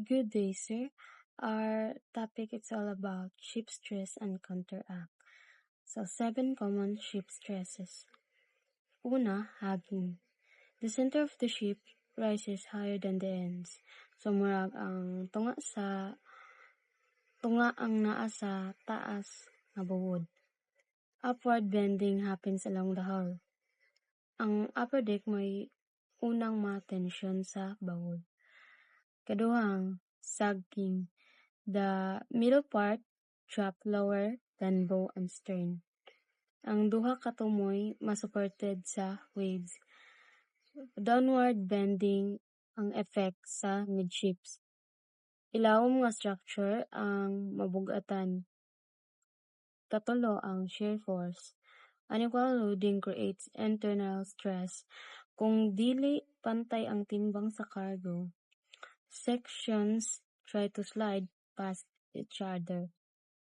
Good day, sir. Our topic is all about ship stress and counteract. So, 7 common ship stresses. Una, hugging. The center of the ship rises higher than the ends. So, murag ang tunga ang naa sa taas nga buwod. Upward bending happens along the hull. Ang upper deck may unang ma-tension sa bawod. Kaduhang, sagging. The middle part drop lower than bow and stern. Ang duha ka tumoy masupported sa waves. Downward bending ang effect sa midships. Ilawom nga structure ang mabugatan. Katulo ang shear force. Unequal loading creates internal stress. Kung dili pantay ang timbang sa cargo, sections try to slide past each other.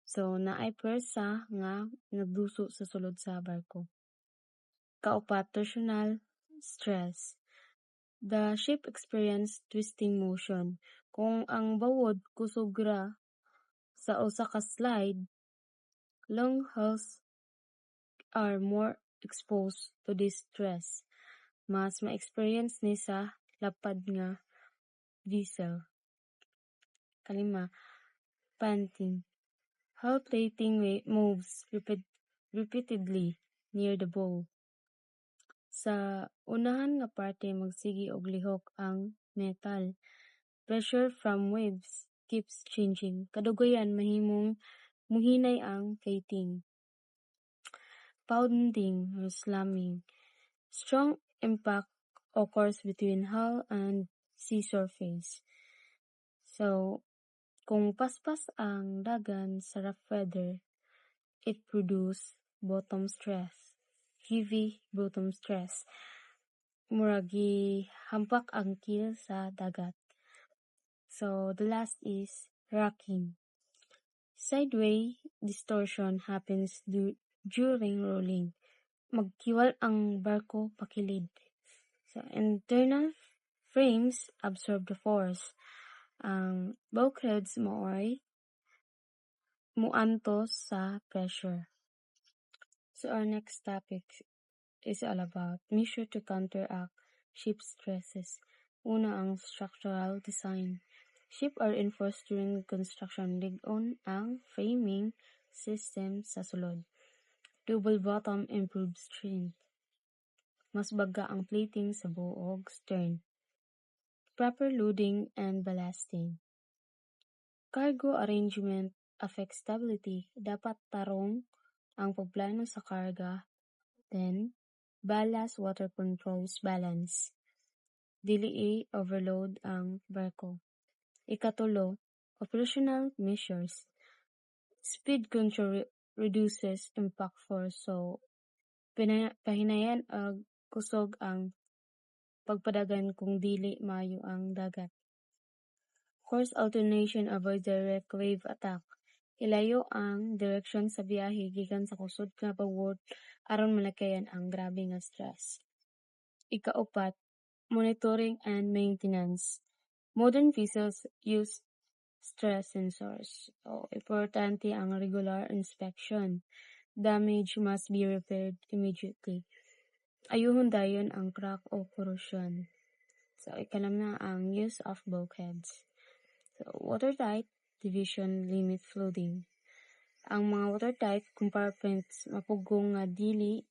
So, naay pwersa nga nagduso sa sulod sa barko. Kaupat, torsional stress. The ship experience twisting motion. Kung ang bawod kusog ra sa usa ka slide, long hulls are more exposed to this stress. Mas ma-experience ni sa lapad nga vessel. Kalima, panting. Hull plating moves repeatedly near the bow. Sa unahan nga parte magsigi og lihok ang metal. Pressure from waves keeps changing. Kadugoyan mahimong muhinay ang plating. Pounding or slamming. Strong impact occurs between hull and sea surface. So, kung paspas ang dagan sa rough weather, it produce bottom stress, heavy bottom stress. Muragi hampak ang keel sa dagat. So, the last is rocking. Sideway distortion happens during rolling. Magkiwal ang barko pakilid. So, internal frames absorb the force. Ang bulkheads maoy muantos sa pressure. So our next topic is all about measure to counteract ship stresses. Una ang structural design. Ship are enforced during construction. Lig-on ang framing system sa sulod. Double bottom improves strength. Mas baga ang plating sa bow ug stern. Proper loading and ballasting. Cargo arrangement affects stability. Dapat tarong ang pagplano sa karga. Then, ballast water controls balance. Dili overload ang barko. Ikatulo, operational measures. Speed control reduces impact force. So, pahinayan og kusog ang pagpadagan kung dili maayo ang dagat. Course alternation avoid direct wave attack. Ilayo ang direksyon sa biyahe gikan sa kusod nga bawod aron malakayan ang grabe nga stress. Ikaupat, monitoring and maintenance. Modern vessels use stress sensors. So, importante ang regular inspection. Damage must be repaired immediately. Ayuhon dayon ang crack o corrosion. So, ikalam na ang use of bulkheads. So, watertight division limit flooding. Ang mga watertight compartments mapugong nga dili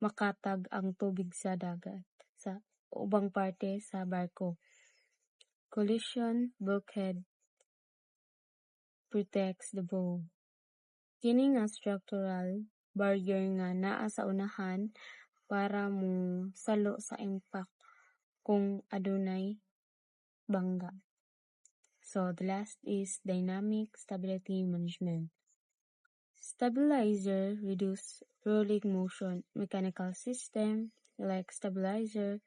makatag ang tubig sa dagat sa ubang parte sa barko. Collision bulkhead protects the bow. Kini nga structural barrier nga naa sa unahan para mo salo sa impact kung adunay bangga. So, the last is dynamic stability management. Stabilizer reduce rolling motion. Mechanical system like stabilizer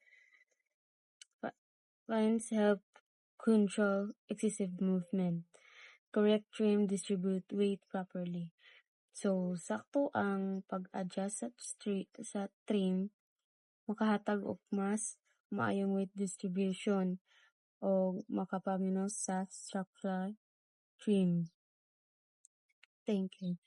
lines help control excessive movement. Correct trim distribute weight properly. So, sakto ang pag-adjust sa trim makahatag og mas maayong weight distribution o makapaminos sa structural trim. Thank you.